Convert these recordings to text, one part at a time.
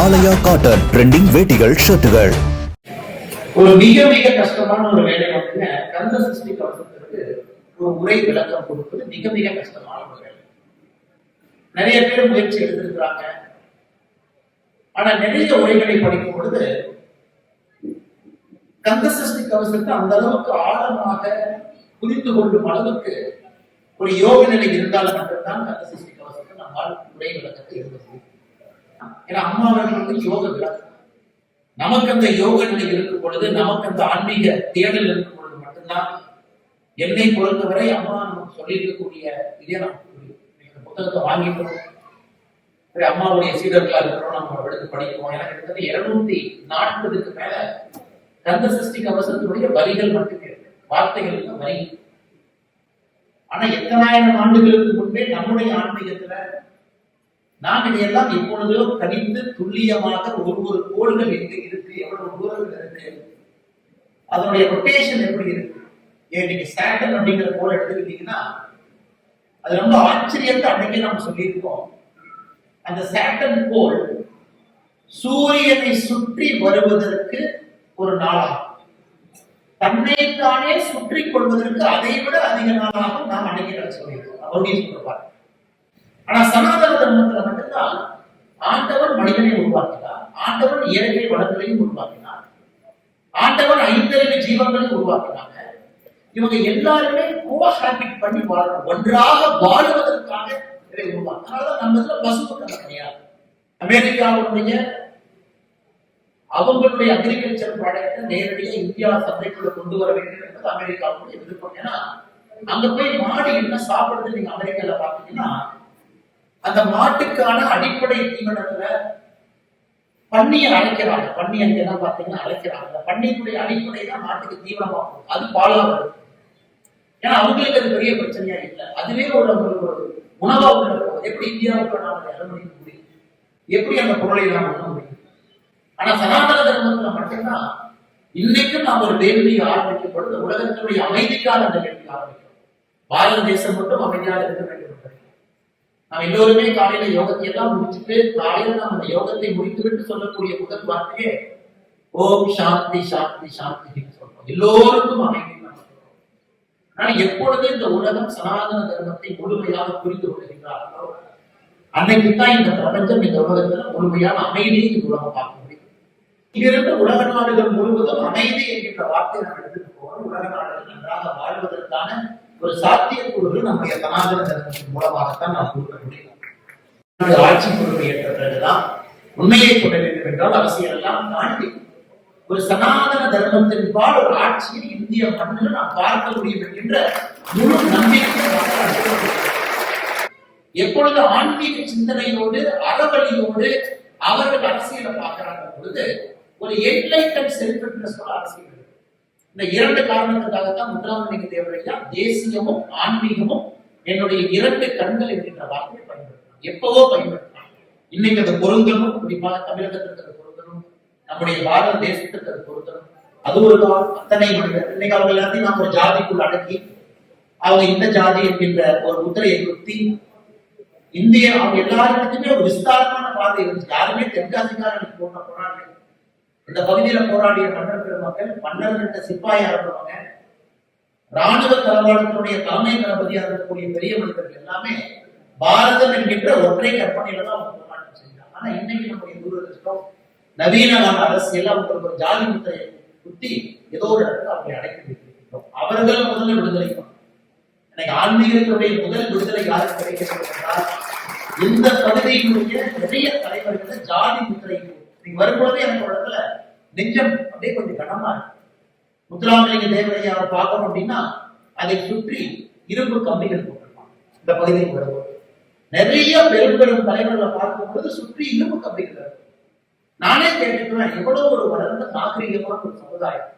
ஆலயா cotton trending வேட்டிகள் ஷர்ட்டுகள். ஒரு மிக மிக கஷ்டமான ஒரு வேலை வந்து கந்த சஷ்டி கவசத்திற்கு ஒரு உரை விளக்கம் கொடுப்பது மிக மிக கஷ்டமான ஒரு வேலை. நிறைய பேர் முயற்சி எடுத்திருக்கிறாங்க. ஆனா நிறைய உரைகளை படிக்கும் பொழுது கந்த சஷ்டி கவசத்தை அந்த அளவுக்கு ஆழமாக புரிந்து கொள்ளும் அளவுக்கு ஒரு யோக நிலை இருந்தால் மட்டும்தான் கந்த சஷ்டி கவசத்தை நம்மால் உரை விளக்கத்தை எழுத முடியும். ஏன்னா அம்மாவர்கள் வந்து யோக விளக்கம். நமக்கு அந்த யோக நிலை இருக்கும் பொழுது, நமக்கு அந்த ஆன்மீக தேடல் இருக்கும் பொழுது மட்டும்தான் என்னை பொறுத்தவரை அம்மா நமக்கு சொல்லியிருக்கக்கூடிய இதே நமக்கு புத்தகத்தை வாங்கிட்டோம், அம்மாவுடைய சீடர்களா இருக்கிறோம், நம்ம எடுத்து படிப்போம். எனக்கு கிட்டத்தட்ட 240க்கு மேல கந்த சஷ்டி கவசத்தினுடைய வரிகள் மட்டுமே இருக்கு, வார்த்தைகள் வரி. ஆனா எத்தனாயிரம் ஆண்டுகளுக்கு முன்பே நம்முடைய ஆன்மீகத்துல நாம் இதையெல்லாம் எப்பொழுதோ கணிந்து துல்லியமாக ஒரு கோள்கள் எங்க இருக்கு, எவ்வளவு தூரங்கள் இருக்கு, அதனுடைய ரொட்டேஷன் எப்படி இருக்கு. நீங்க சாட்டன் அப்படிங்கிற கோள் எடுத்துக்கிட்டீங்கன்னா அது ரொம்ப ஆச்சரியத்தை அன்னைக்கு நம்ம சொல்லியிருக்கோம். அந்த சாட்டன் கோள் சூரியனை சுற்றி வருவதற்கு ஒரு நாளாகும், தன்னைத்தானே சுற்றி கொள்வதற்கு அதை விட அதிக நாளாகவும் நாம் அன்னைக்கு சொல்லியிருக்கோம். அப்படின்னு சொல்றாங்க. ஆனா சனாதன தர்மத்துல மட்டும்தான் ஆண்டவன் மனிதனை உருவாக்கினார், ஆண்டவன் இயற்கை வளங்களையும் உருவாக்கினார், ஆண்டவன் 5 ஜீவங்களையும் உருவாக்கினாங்க. இவங்க எல்லாருமே கோஹாபிட் பண்ணி வாழணும், ஒன்றாக வாழுவதற்காக இதை உருவாக்க. அதனாலதான் நம்ம இதுல பசுமக்கள் கிடையாது. அமெரிக்காவுடைய அவங்களுடைய அக்ரிகல்ச்சர் ப்ராடக்டை நேரடியாக இந்தியா சந்தைக்குள்ள கொண்டு வர வேண்டும் என்பது அமெரிக்காவுடைய விருப்பம். ஏன்னா அங்க போய் மாடு என்ன சாப்பிடுறது நீங்க அமெரிக்கால பாத்தீங்கன்னா, அந்த மாட்டுக்கான அடிப்படை தீவனத்துல பன்னியை அழைக்கிறாங்க. பன்னி அங்கெல்லாம் பாத்தீங்கன்னா அழைக்கிறாங்க. அந்த பன்னியுடைய அடிப்படை தான் மாட்டுக்கு தீவனமா போகும், அது பாலா வருது. ஏன்னா அவங்களுக்கு அது பெரிய பிரச்சனையா இல்லை, அதுவே ஒரு உணவா உள்ள. எப்படி இந்தியாவுக்கு நாம அனுமதிக்க முடியும், எப்படி அந்த பொருளை நாம் பண்ண முடியும். ஆனா சனாதன தர்மத்துல மட்டும்தான் இன்னைக்கும் நாம் ஒரு வேள்வியை ஆரம்பிக்கப்படுது, உலகத்தினுடைய அமைதிக்கான அந்த வேள்வி ஆரம்பிக்கும். பாரத தேசம் மட்டும் அமைதியாக இருக்க வேண்டும். நாம் எல்லோருமே காலையில யோகத்தை எல்லாம் முடிச்சுட்டு காலையில நாம் அந்த யோகத்தை முடித்துவிட்டு சொல்லக்கூடிய முதல் வார்த்தையே ஓம் சாந்தி சாந்தி சாந்தி சொல்றோம். எல்லோருக்கும் அமைதி நம்ம சொல்றோம். ஆனா எப்பொழுது இந்த உலகம் சனாதன தர்மத்தை முழுமையாக புரிந்து கொள்கின்றார்களோ அன்னைக்குத்தான் இந்த பிரபஞ்சம், இந்த உலகத்துல முழுமையான அமைதியை இந்த உலகம் பார்க்க முடியும். இங்கிருந்து உலக நாடுகள் முழுவதும் அமைதி என்கின்ற வார்த்தை நாம் எடுத்துட்டு போகிறோம். உலக நாடுகள் நன்றாக வாழ்வதற்கான ஒரு சாத்தியக்கூறுகள் நம்முடைய சனாதன தர்மத்தின் மூலமாகத்தான் நாம் கொடுக்க முடியும். ஆட்சி பொறுப்பை ஏற்ற பிறகுதான் உண்மையை சொல்ல வேண்டும் என்றால் அரசியல் எல்லாம் தாண்டி ஒரு சனாதன தர்மத்தின் பால் ஒரு ஆட்சியை இந்திய மண்ணில் நாம் பார்க்க முடியும் என்கின்ற முழு நம்பிக்கை. எப்பொழுது ஆன்மீக சிந்தனையோடு அறவழியோடு அவர்கள் அரசியலை பார்க்கிறாங்க பொழுது ஒரு என்லைட்டன் செல்ஃப் அரசியல். இந்த 2 காரணத்துக்காகத்தான் முத்துராமலிங்க தேவரையா தேசியமும் ஆன்மீகமும் என்னுடைய 2 கண்கள் என்கின்ற வார்த்தையை பயன்படுத்தினார். எப்பவோ பயன்படுத்தினார். இன்னைக்கு அது பொருந்தணும், குறிப்பாக தமிழகத்திற்கு அது பொருந்தணும், நம்முடைய பாரத தேசத்துக்கு அது பொருந்தணும். அது ஒரு அத்தனை மனிதர் இன்னைக்கு அவங்க எல்லாத்தையும் நாம் ஒரு ஜாதிக்குள் அடக்கி அவங்க இந்த ஜாதி என்கின்ற ஒரு முத்திரையை குத்தி இந்திய அவங்க எல்லாருக்குமே ஒரு விஸ்தாரமான பாதை இருந்துச்சு. யாருமே தென்காசிக்காரனுக்கு போராடி இந்த பகுதியில போராடிய மன்னர் பெருமக்கள், மன்னர்கிட்ட சிப்பாயா இருந்தவங்க, ராணுவ தளவாடத்தினுடைய தலைமை தளபதியாக இருக்கக்கூடிய பெரிய மனிதர்கள் எல்லாமே பாரதம் என்கின்ற ஒற்றை கற்பனையில தான் அவங்க போராட்டம் செய்தாங்க. ஆனா இன்னைக்கு நம்முடைய துரதிருஷ்டம் நவீன அரசியல் அவங்களுக்கு ஒரு ஜாதி முத்திரையை குத்தி ஏதோ ஒரு இடத்துல அவங்களை அடைக்க வைத்திருக்கின்றோம். அவர்கள் முதல்ல விடுதலை. எனக்கு ஆன்மீகத்தினுடைய முதல் விடுதலை யாருக்கு கிடைக்கிறது என்றால் இந்த பகுதியினுடைய நிறைய தலைவர்கள் ஜாதி முத்திரை நீங்க வரும்பொழுது எனக்கு ஒரு இடத்துல நெஞ்சம் அப்படியே கொஞ்சம் கனமா இருக்கு. முத்துராமலிங்க தேவரையாவை பார்க்கணும் அப்படின்னா அதை சுற்றி இரும்பு கம்பிகள் போட்டிருப்பாங்க. இந்த பகுதியில் வரும்போது நிறைய பெரும் பெரும் தலைவர்களை பார்க்கும் பொழுது சுற்றி இரும்பு கம்பிகள் இருக்கும். நானே கேட்டுக்குவேன், எவ்வளவு ஒரு வளர்ந்த நாகரிகமான ஒரு சமுதாயம்.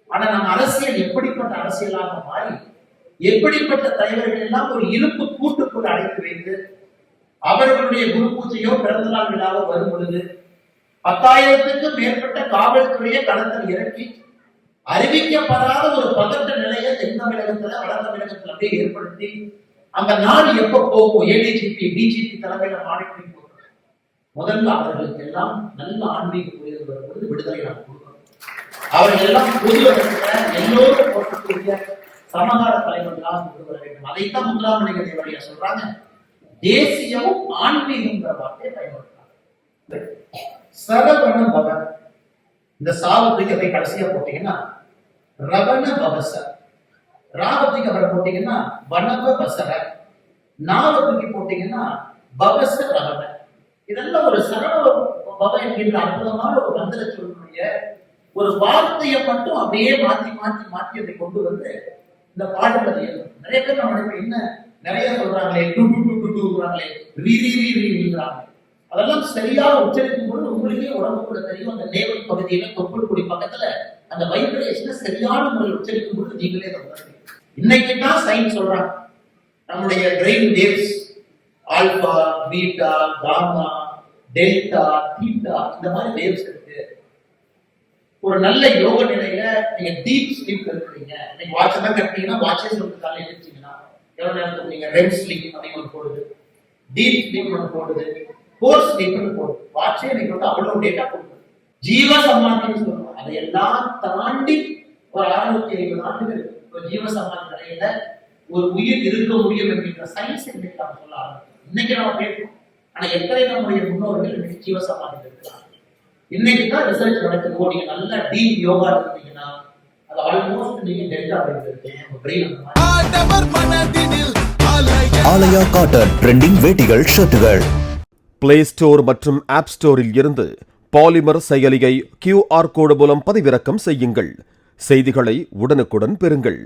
ஆனா நம்ம அரசியல் எப்படிப்பட்ட அரசியலாக மாறி எப்படிப்பட்ட தலைவர்கள் எல்லாம் ஒரு இரும்பு கூட்டுக்குள் அடைத்து வைத்து அவர்களுடைய குரு பூஜையோ பிறந்தநாள் விழாவோ வரும் பொழுது 10,000க்கும் மேற்பட்ட காவல்துறையை களத்தில் இறக்கி அறிவிக்கப்படாத ஒரு பதட்ட நிலையை தென் தமிழகத்துல வட தமிழகத்துல அப்படியே ஏற்படுத்தி அந்த நாடு எப்ப போகும் ஏடிஜிபி டிஜிபி தலைமையில மானிட்டரிங் போட்டு முதல்ல அவர்களுக்கு எல்லாம் நல்ல ஆன்மீக புரிதல் வரும்போது விடுதலை நாம் கொடுக்கணும். அவர்கள் எல்லாம் பொது இடத்துல எல்லோரும் போற்றக்கூடிய சமகால தலைவர்களாக கொண்டு வர வேண்டும். அதைத்தான் முத்துராமலிங்க தேவரையா சொல்றாங்க, தேசியமும் ஆன்மீகம்ங்கிற வார்த்தையை பயன்படுத்துறாங்க. சரவண பவன், இந்த சாவத்துக்கு அதை கடைசியா போட்டீங்கன்னா ரவண பவச, ராவத்துக்கு அவரை போட்டீங்கன்னா வனவ வசர, நாவத்துக்கு போட்டீங்கன்னா பவச ரவண. இதெல்லாம் ஒரு சரவ பவ என்கின்ற அற்புதமான ஒரு மந்திர சொல்லுடைய ஒரு வார்த்தையை மட்டும் அப்படியே மாற்றி மாற்றி மாற்றி அதை கொண்டு வந்து இந்த பாடல்கள் எழுதும். நிறைய பேர் நம்ம என்ன நிறைய சொல்றாங்களே, ரீங்கிறாங்க. அதெல்லாம் சரியாக உச்சரிக்கும் பொழுது உங்களுக்கே உடம்புக்குள்ள தெரியும். அந்த நேவல் பகுதியில தொப்புள்குடி பக்கத்துல அந்த வைப்ரேஷனை சரியான முறையில் உச்சரிக்கும் பொழுது நீங்களே உணர்வீங்க. இன்னைக்கு தான் சயின்ஸ் சொல்றாங்க, நம்முடைய brain waves alpha, beta, gamma, delta, theta இந்த மாதிரி வேவ்ஸ் இருக்கு. ஒரு நல்ல யோக நிலையில நீங்க டீப் ஸ்லீப் இருக்கிறீங்க. நீங்க வாட்ச் எல்லாம் கட்டிங்கன்னா வாட்சே சொல்லிட்டு காலையில் எழுந்திரிச்சீங்கன்னா எவ்வளவு நேரத்துக்கு நீங்க ரெம் ஸ்லீப் அப்படின்னு ஒன்று போடுது, டீப் ஸ்லீப் ஒன்று போடுது, கோர் ஸ்லீப்னு போடுது. வாட்சே நீங்க வந்து அவ்வளவு டேட்டா கொடுக்குது. ஜீவ சமாதின்னு சொல்லுவோம். அதையெல்லாம் தாண்டி ஒரு 650 ஆண்டுகள் ஒரு ஜீவ சமாதி நிலையில ஒரு உயிர் இருக்க முடியும் என்கின்ற சயின்ஸ் இன்னைக்கு நம்ம சொல்ல ஆரம்பிச்சோம். இன்னைக்கு நம்ம பேசுறோம், ஆனா எத்தனை நம்முடைய முன்னோர்கள் இன்னைக்கு ஜீவ சமாதியில் இருக்கிறாங்க. இன்னைக்கு தான் ரிசர்ச் நடக்குது. நீங்க நல்ல டீப் யோகா இருந்தீங்கன்னா அது ஆல்மோஸ்ட் நீங்க டெல்டா இருக்கீங்க. ஆலயா காட்டன் ட்ரெண்டிங் வேட்டிகள் ஷர்ட்டுகள். பிளே ஸ்டோர் மற்றும் ஆப் ஸ்டோரில் இருந்து பாலிமர் செயலியை QR கோடு மூலம் பதிவிறக்கம் செய்யுங்கள். செய்திகளை உடனுக்குடன் பெறுங்கள்.